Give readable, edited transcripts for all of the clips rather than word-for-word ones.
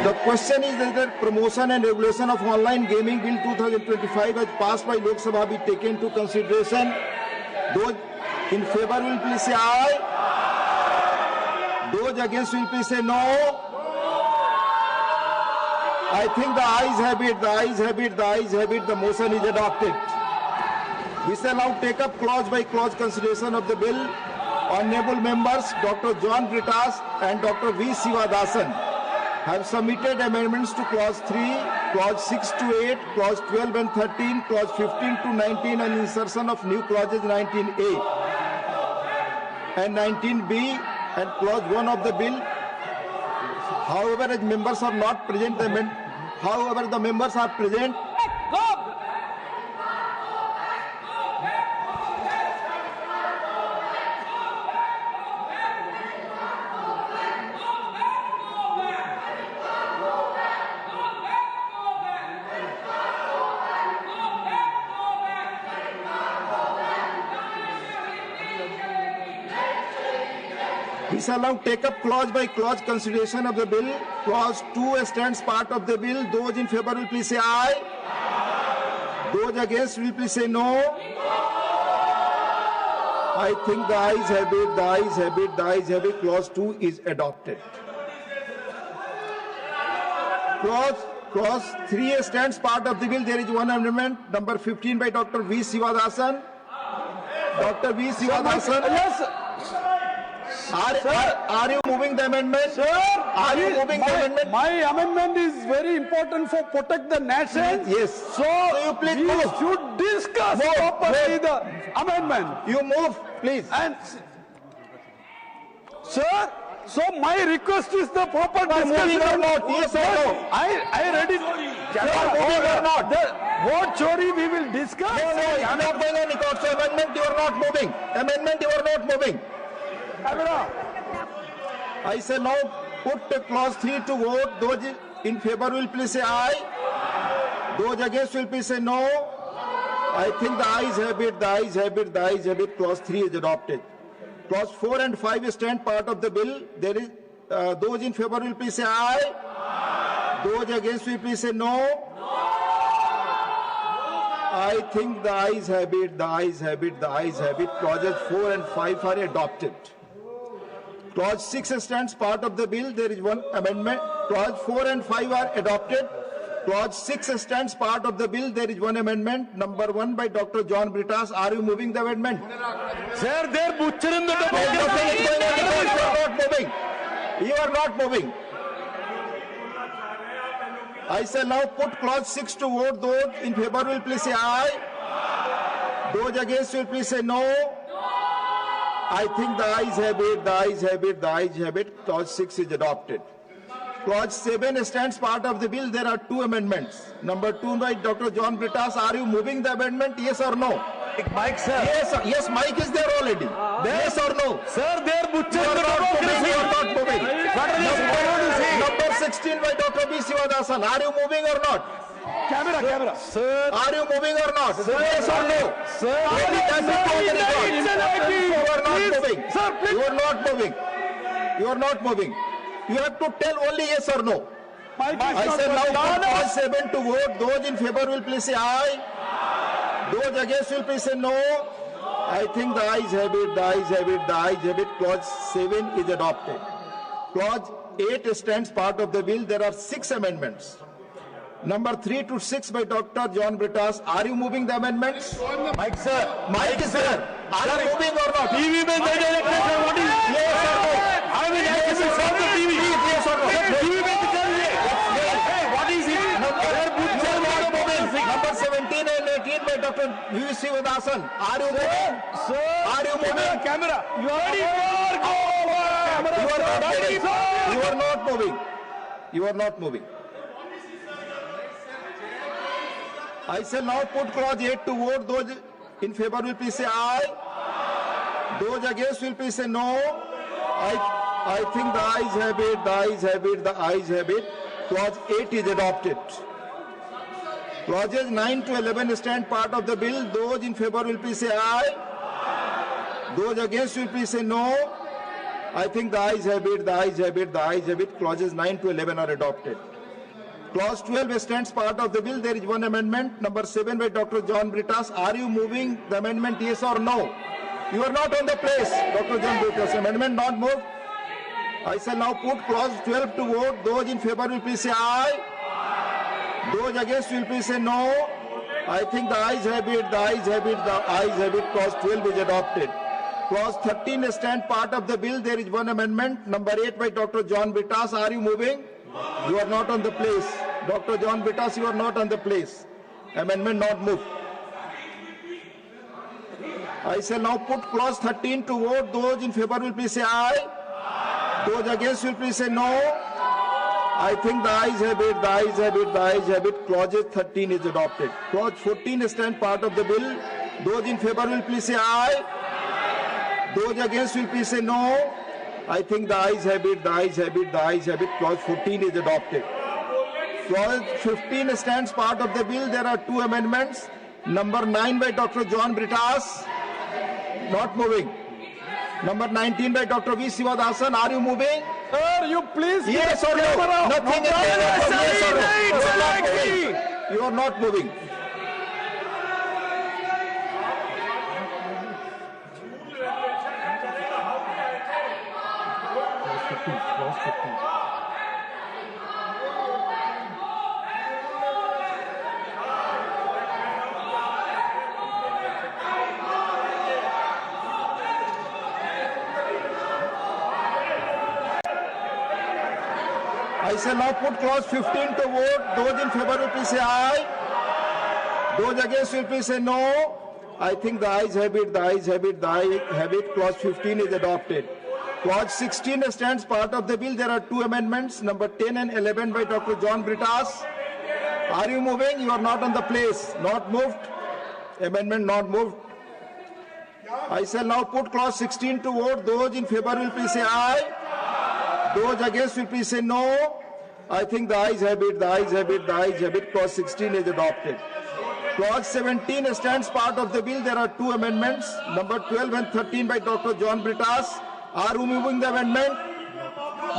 The question is that Promotion and Regulation of Online Gaming Bill 2025 as passed by Lok Sabha be taken into consideration. Those in favor will please say aye. Those against will please say no. I think the ayes have it, the ayes have it, the ayes have it. The motion is adopted. We shall now take up clause by clause consideration of the bill. Honorable members Dr. John Britas and Dr. V. Sivadasan have submitted amendments to clause 3, clause 6 to 8, clause 12 and 13, clause 15 to 19 and insertion of new clauses 19A and 19B and clause 1 of the bill. However, as members are not present, however, the members are present. We shall now take up clause by clause consideration of the bill. Clause 2 stands part of the bill. Those in favor will please say aye. Those against will please say no. I think the ayes have it, the ayes have it, the ayes have it. Clause 2 is adopted. Clause 3 stands part of the bill. There is one amendment, number 15 by Dr. V. Sivadasan. Dr. V. Sivadasan. Yes. Are you moving the amendment? Sir, are you moving the amendment? My amendment is very important for protect the nation. Yes. So you please we move. should discuss properly the amendment. You move, please. And sir, so my request is the proper discussion or not? Yes or no? I read it. Moving or not? Vote chori we will discuss. No, I am not going any court. So amendment you are not moving. Amendment you are not moving. I say now put clause 3 to vote. Those in favor will please say aye. Those against will please say no. I think the ayes have it, the ayes have it, the ayes have it. Clause 3 is adopted. Clause 4 and 5 stand part of the bill. There is those in favor will please say aye. Those against will please say no. I think the ayes have it, the ayes have it, the ayes have it. Clauses 4 and 5 are adopted. Clause 6 stands part of the bill. There is one amendment. Clause 4 and 5 are adopted. Clause 6 stands part of the bill. There is one amendment. Number 1 by Dr. John Britas. Are you moving the amendment? Sir, they are butchering the debate. You are not moving. I shall now put clause 6 to vote. Those in favor will please say aye. Those against will please say no. I think the ayes have it, the ayes have it, the ayes have it. Clause 6 is adopted. Clause 7 stands part of the bill. There are two amendments. Number 2 by Dr. John Britas. Are you moving the amendment? Yes or no? Mike, sir. Yes, Mike is there already. Yes or no? Sir, they are butchering You are not moving. You are not moving. Number 16 by Dr. V. Sivadasan. Are you moving or not? Camera. Sir. Are you moving or not? Sir. Yes or no? Sir. You are not moving. Sir, please. You are not moving. You are not moving. You have to tell only yes or no. I say now put clause 7 to vote. Those in favor will please say aye. Those against will please say no. I think the ayes have it, the ayes have it, the ayes have it. Clause 7 is adopted. Clause 8 stands part of the bill. There are 6 amendments. Number 3 to 6 by Dr. John Britas. Are you moving the amendments? Mike, sir. Mike is there. Are you moving or not? TV में दे director sir, what is Yes or no? I will have to from the TV. Yes or no? TV में दिखाइए. Hey, what is it? Number 17 and 18 by Dr. V. Sivadasan. Are you moving? Sir. Are you moving? Camera. You are not moving. You are not moving. You are not moving. I shall now put clause 8 to vote. Those in favor will please say aye. Those against will please say no. I think the ayes have it, the ayes have it, the ayes have it. Clause 8 is adopted. Clauses 9 to 11 stand part of the bill. Those in favor will please say aye. Those against will please say no. I think the ayes have it, the ayes have it, the ayes have it. Clauses 9 to 11 are adopted. Clause 12 stands part of the bill. There is one amendment, number 7 by Dr. John Brittas. Are you moving the amendment, yes or no? You are not on the place, Dr. John Brittas. Amendment not moved. I shall now put clause 12 to vote. Those in favor will please say aye. Those against will please say no. I think the ayes have it, the ayes have it, the ayes have it. Clause 12 is adopted. Clause 13 stands part of the bill. There is one amendment, number 8 by Dr. John Brittas. Are you moving? You are not on the place. Dr. John Brittas, you are not on the place. Amendment not moved. I shall now put clause 13 to vote. Those in favor will please say aye. Those against will please say no. I think the ayes have it, the ayes have it, the ayes have it. Clause 13 is adopted. Clause 14 stands part of the bill. Those in favor will please say aye. Those against will please say no. I think the ayes have it, the ayes have it, the ayes have it. Clause 14 is adopted. Clause 15 stands part of the bill. There are two amendments. Number 9 by Dr. John Brittas, not moving. Number 19 by Dr. V. Sivadasan, are you moving? Sir, you please. Yes or no? Nothing is there. Yes or no? You are not moving. I shall now put clause 15 to vote. Those in favor will please say aye. Those against will please say no. I think the ayes have it, the ayes have it, the ayes have it. Clause 15 is adopted. Clause 16 stands part of the bill. There are two amendments, number 10 and 11 by Dr. John Brittas. Are you moving? You are not on the place. Not moved. Amendment not moved. I shall now put clause 16 to vote. Those in favor will please say aye. Those against will please say no. I think the ayes have it, the ayes have it, the ayes have it. Clause 16 is adopted. Clause 17 stands part of the bill. There are two amendments, number 12 and 13 by Dr. John Brittas. Are you moving the amendment?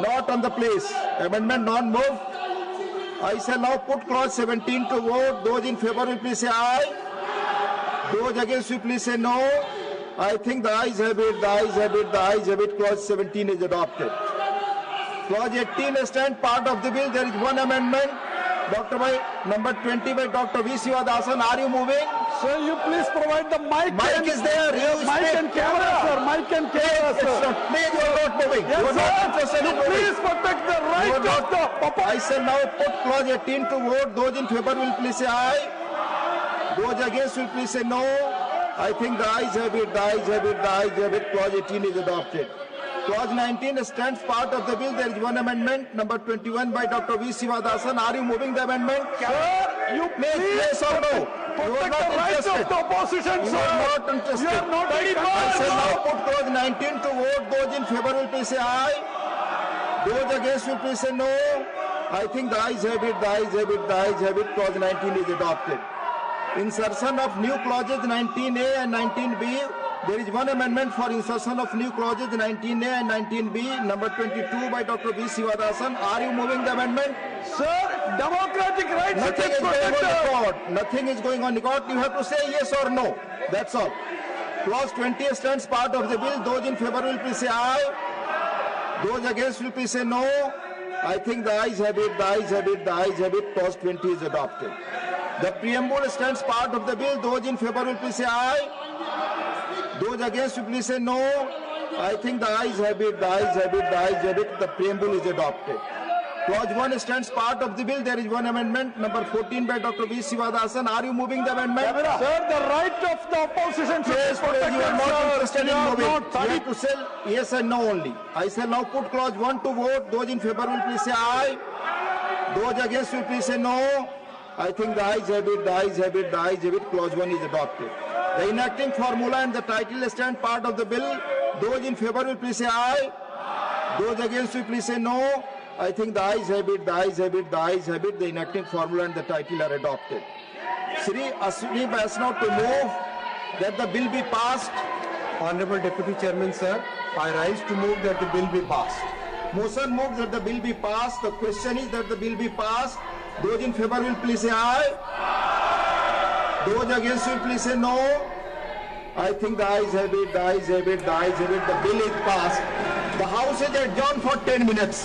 Not on the place. Amendment not moved. I shall now put clause 17 to vote. Those in favor will please say aye. Those against will please say no. I think the ayes have it, the ayes have it, the ayes have it. Clause 17 is adopted. Clause 18 stands part of the bill. There is one amendment, number 20 by Dr. V. Sivadasan. Are you moving? Sir, you please provide the mic. Mic is there. Mic and camera, sir. Mic and camera, sir. Please, you are not moving. Yes, you are not interested sir. in moving. Please protect the right of the public. I shall now put clause 18 to vote. Those in favor will please say aye. Those against will please say no. I think the ayes have it, the ayes have it, the ayes have it. Clause 18 is adopted. Clause 19 stands part of the bill. There is one amendment, number 21 by Dr. V. Sivadasan. Are you moving the amendment? Sir, you please yes or no? You are protect not the right interested. of the opposition, You sir. are not interested. You are not I shall now put clause 19 to vote. Those in favor will please say aye. Those against will please say no. I think the ayes have it, the ayes have it, the ayes have it. Clause 19 is adopted. Insertion of new clauses 19A and 19B. There is one amendment for insertion of new clauses 19A and 19B, number 22 by Dr. V. Sivadasan. Are you moving the amendment? Sir, democratic rights Nothing is going on record. Nothing is going on record. You have to say yes or no. That's all. Clause 20 stands part of the bill. Those in favor will please say aye. Those against will please say no. I think the ayes have it, the ayes have it, the ayes have it. Clause 20 is adopted. The preamble stands part of the bill. Those in favor will please say aye. Those against will please say no. I think the ayes have it, the ayes have it, the ayes have it. The preamble is adopted. Clause 1 stands part of the bill. There is one amendment, number 14 by Dr. V. Sivadasan. Are you moving the amendment? Sir, the right of the opposition should Yes, be protected, you are not sir. interested You in are moving. not You have to say yes and no only. I shall now put clause 1 to vote. Those in favor will please say aye. Those against will please say no. I think the ayes have it, the ayes have it, the ayes have it. Clause 1 is adopted. The enacting formula and the title stand part of the bill. Those in favor will please say aye. Those against will please say no. I think the ayes have it, the ayes have it, the ayes have it. The enacting formula and the title are adopted. Shri Ashwini Vaishnav to move that the bill be passed. Honorable Deputy Chairman, sir, I rise to move that the bill be passed. Motion moved that the bill be passed. The question is that the bill be passed. Those in favor will please say aye. Those against will please say no. I think the ayes have it, the ayes have it, the ayes have it. The bill is passed. The House is adjourned for 10 minutes.